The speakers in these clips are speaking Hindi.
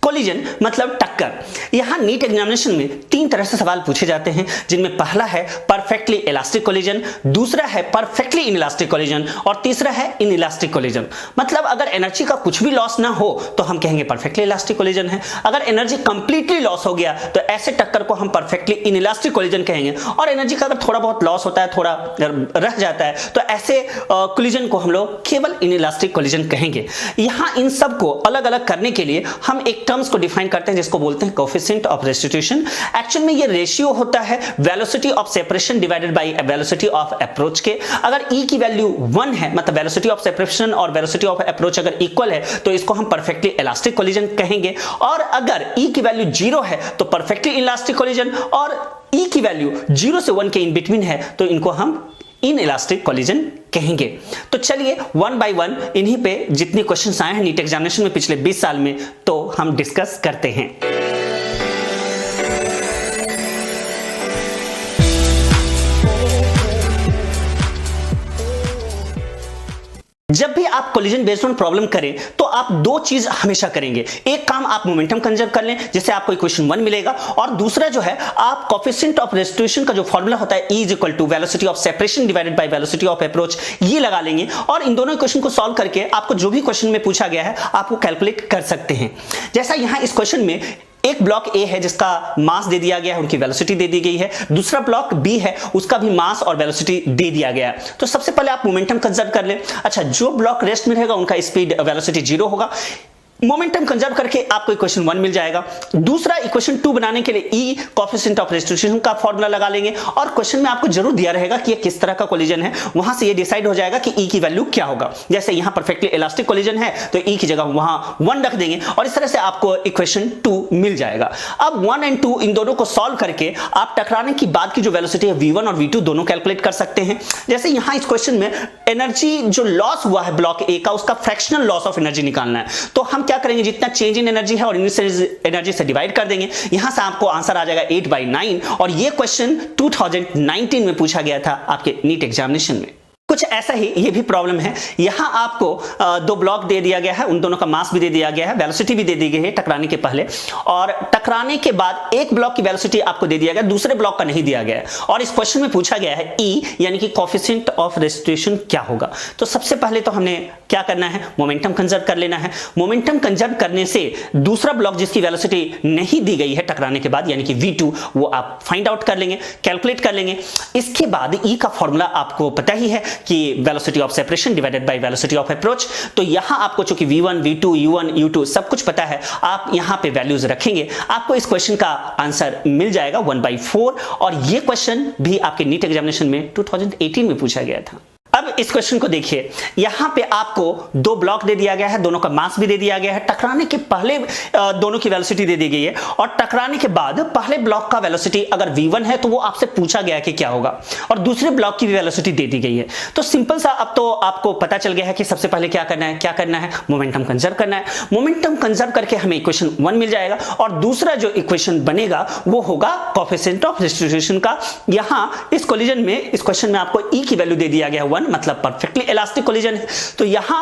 कोलिजन मतलब टक्कर। यहां नीट एग्जामिनेशन में 3 तरह से सवाल पूछे जाते हैं, जिनमें पहला है परफेक्टली इलास्टिक कोलिजन, दूसरा है परफेक्टली इनइलास्टिक कोलिजन और तीसरा है इनइलास्टिक कोलिजन। मतलब अगर एनर्जी का कुछ भी लॉस ना हो तो हम कहेंगे परफेक्टली इलास्टिक कोलिजन है, अगर एनर्जी कंप्लीटली लॉस हो गया तो ऐसे टक्कर को हम परफेक्टली इनइलास्टिक कोलिजन कहेंगे, और एनर्जी का अगर थोड़ा बहुत लॉस होता है, थोड़ा रह जाता है, तो ऐसे कोलिजन को हम लोग केवल इनइलास्टिक कोलिजन कहेंगे। यहां इन सब को अलग अलग करने के लिए हम एक टर्म्स को डिफाइन करते हैं जिसको बोलते हैं कोएफिशिएंट ऑफ रेस्टिट्यूशन। एक्चुअल में ये रेशियो होता है velocity of separation divided by velocity of approach के। अगर e की वैल्यू 1 है, मतलब वेलोसिटी ऑफ सेपरेशन और वेलोसिटी ऑफ अप्रोच अगर इक्वल है, तो इसको हम परफेक्टली इलास्टिक कोलिजन कहेंगे, और अगर e की वैल्यू 0 है तो परफेक्टली इलास्टिक कोलिजन, और e की वैल्यू 0 से 1 के इन बिटवीन है तो इनको हम इनइलास्टिक कोलिजन कहेंगे। तो चलिए 1 बाय 1 इन्हीं पे जितने क्वेश्चंस आए हैं नीट एग्जामिनेशन में पिछले 20 साल में, तो हम डिस्कस करते हैं। जब भी आप कोलिजन बेस्ड ऑन प्रॉब्लम करें तो आप 2 चीज हमेशा करेंगे। एक काम आप मोमेंटम कंजर्व कर लें जिससे आपको इक्वेशन 1 मिलेगा, और दूसरा जो है आप कोएफिशिएंट ऑफ रेस्टिट्यूशन का जो फॉर्मूला होता है E is equal to velocity of separation divided by velocity of approach, ये लगा लेंगे, और इन दोनों इक्वेशन को सॉल्व करके आपको जो भी क्वेश्चन में पूछा गया है आपको कैलकुलेट कर सकते हैं। जैसा यहां इस क्वेश्चन में एक ब्लॉक ए है जिसका मास दे दिया गया है, उनकी वेलोसिटी दे दी गई है, दूसरा ब्लॉक बी है उसका भी मास और वेलोसिटी दे दिया गया है। तो सबसे पहले आप मोमेंटम कंजर्व कर लें। अच्छा, जो ब्लॉक रेस्ट में रहेगा उनका स्पीड वेलोसिटी 0 होगा। मोमेंटम कंजर्व करके आपको इक्वेशन 1 मिल जाएगा। दूसरा इक्वेशन 2 बनाने के लिए E कोएफिशिएंट ऑफ रेस्टिट्यूशन का फॉर्मूला लगा लेंगे, और क्वेश्चन में आपको जरूर दिया रहेगा कि ये किस तरह का कोलिजन है, वहां से ये डिसाइड हो जाएगा कि E की वैल्यू क्या होगा। जैसे यहां परफेक्टली इलास्टिक कोलिजन है तो E की जगह वहां 1 रख देंगे, और इस तरह से आपको इक्वेशन 2 मिल जाएगा। अब 1 और 2 इन दोनों को सॉल्व करके आप टकराने की बाद की जो वेलोसिटी है V1 और V2 दोनों कैलकुलेट कर सकते हैं। जैसे यहां इस क्वेश्चन में एनर्जी जो लॉस हुआ है ब्लॉक ए का, उसका फ्रैक्शनल लॉस ऑफ एनर्जी निकालना है, तो हम क्या करेंगे, जितना चेंज इन एनर्जी है और इनिशियल एनर्जी से डिवाइड कर देंगे। यहां से आपको आंसर आ जाएगा 8/9, और ये क्वेश्चन 2019 में पूछा गया था आपके नीट एग्जामिनेशन में। कुछ ऐसा ही ये भी प्रॉब्लम है। यहां आपको 2 ब्लॉक दे दिया गया है, उन दोनों का मास भी दे दिया गया है, वेलोसिटी भी दे दी गई है टकराने के पहले, और टकराने के बाद एक ब्लॉक की वेलोसिटी आपको दे दिया गया, दूसरे ब्लॉक का नहीं दिया गया है, और इस क्वेश्चन में पूछा गया है E यानी कि कोएफिशिएंट ऑफ रेस्टिट्यूशन क्या होगा। तो सबसे पहले तो हमने क्या करना है, मोमेंटम कंजर्व कर लेना है। मोमेंटम कंजर्व करने से दूसरा ब्लॉक जिसकी वेलोसिटी नहीं दी गई है टकराने के बाद यानी कि V2, वो आप फाइंड आउट कर लेंगे, कैलकुलेट कर लेंगे। इसके बाद E का फॉर्मूला आपको पता ही है कि velocity of separation divided by velocity of approach. तो यहां आपको चूंकि V1, V2, U1, U2 सब कुछ पता है, आप यहां पे वैल्यूज रखेंगे, आपको इस क्वेश्चन का आंसर मिल जाएगा 1/4, और ये क्वेश्चन भी आपके नीट एग्जामिनेशन में 2018 में पूछा गया था। अब इस क्वेश्चन को देखिए, यहां पे आपको 2 ब्लॉक दे दिया गया है, दोनों का मास भी दे दिया गया है, टकराने के पहले दोनों की वेलोसिटी दे दी गई है, और टकराने के बाद पहले ब्लॉक का वेलोसिटी अगर V1 है तो वो आपसे पूछा गया है कि क्या होगा, और दूसरे ब्लॉक की भी वेलोसिटी दे दी गई है। तो सिंपल सा अब तो आपको पता चल गया है कि सबसे पहले क्या करना है, मोमेंटम कंजर्व करना है। मोमेंटम कंजर्व करके हमें इक्वेशन 1 मिल जाएगा, और दूसरा जो इक्वेशन बनेगा वो होगा कोएफिशिएंट ऑफ रेस्टिट्यूशन का। यहां इस कोलिजन में, इस क्वेश्चन में आपको E की वैल्यू दे दिया गया है 1, मतलब परफेक्टली इलास्टिक कोलिजन है। तो यहां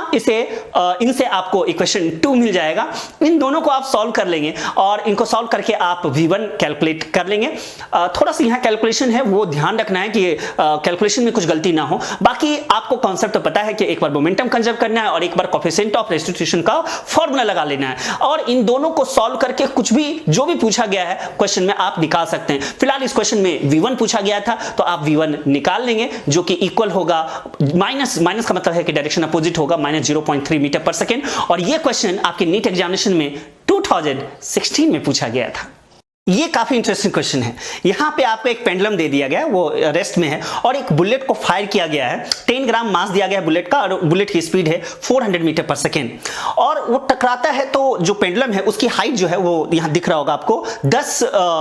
इनसे आपको इक्वेशन 2 मिल जाएगा। इन दोनों को आप सॉल्व कर लेंगे, और इनको सॉल्व करके आप V1 कैलकुलेट कर लेंगे। थोड़ा सा यहां कैलकुलेशन है वो ध्यान रखना है कि कैलकुलेशन में कुछ गलती ना हो। बाकी आपको कॉन्सेप्ट तो पता है कि एक बार मोमेंटम कंजर्व करना है और एक बार कोएफिशिएंट ऑफ रेस्टिट्यूशन का फॉर्मूला लगा लेना है, और इन दोनों को सॉल्व करके कुछ भी जो भी पूछा गया है क्वेश्चन में आप निकाल सकते हैं। फिलहाल इस क्वेश्चन में V1 पूछा गया था तो आप V1 निकाल लेंगे, जो कि इक्वल होगा माइनस का मतलब है कि डायरेक्शन अपोजिट होगा, -0.3 मीटर पर सेकेंड, और यह क्वेश्चन आपके नीट एग्जामिनेशन में 2016 में पूछा गया था। ये काफी इंटरेस्टिंग क्वेश्चन है। यहां पे आपको एक पेंडुलम दे दिया गया है, वो रेस्ट में है, और एक बुलेट को फायर किया गया है। 10 ग्राम मास दिया गया है बुलेट का, और बुलेट की स्पीड है 400 मीटर पर सेकेंड, और वो टकराता है तो जो पेंडुलम है उसकी हाइट जो है वो यहां दिख रहा होगा आपको 10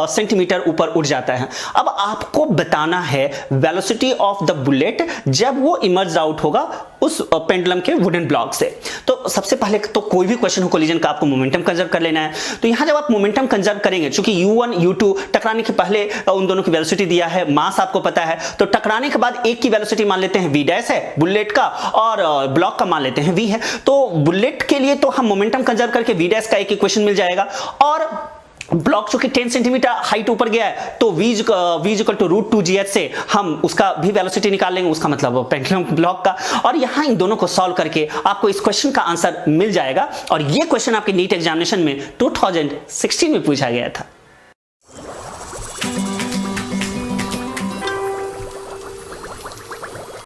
सेंटीमीटर ऊपर उठ जाता है। अब आपको बताना है वेलोसिटी ऑफ द बुलेट जब वो इमर्ज आउट होगा उस पेंडुलम के वुडन ब्लॉक से। तो सबसे पहले तो कोई भी क्वेश्चन हो कोलिजन का आपको मोमेंटम कंजर्व कर लेना है। तो यहां जब आप मोमेंटम कंजर्व करेंगे, चूंकि u1 u2 टकराने के पहले उन दोनों की वेलोसिटी दिया है, मास आपको पता है, तो टकराने के बाद एक की वेलोसिटी मान लेते हैं v डैश है बुलेट का, और ब्लॉक का मान लेते हैं v है। तो बुलेट के लिए तो हम मोमेंटम कंजर्व करके v डैश का एक इक्वेशन मिल जाएगा, और ब्लॉक जो कि 10 सेंटीमीटर हाइट ऊपर गया है तो v इक्वल टू √2gh से हम उसका भी वेलोसिटी निकाल लेंगे, उसका मतलब पेंडुलम ब्लॉक का। और यहां इन दोनों को सॉल्व करके आपको इस क्वेश्चन का आंसर मिल जाएगा। और ये क्वेश्चन आपके नीट एग्जामिनेशन में 2016 में पूछा गया था।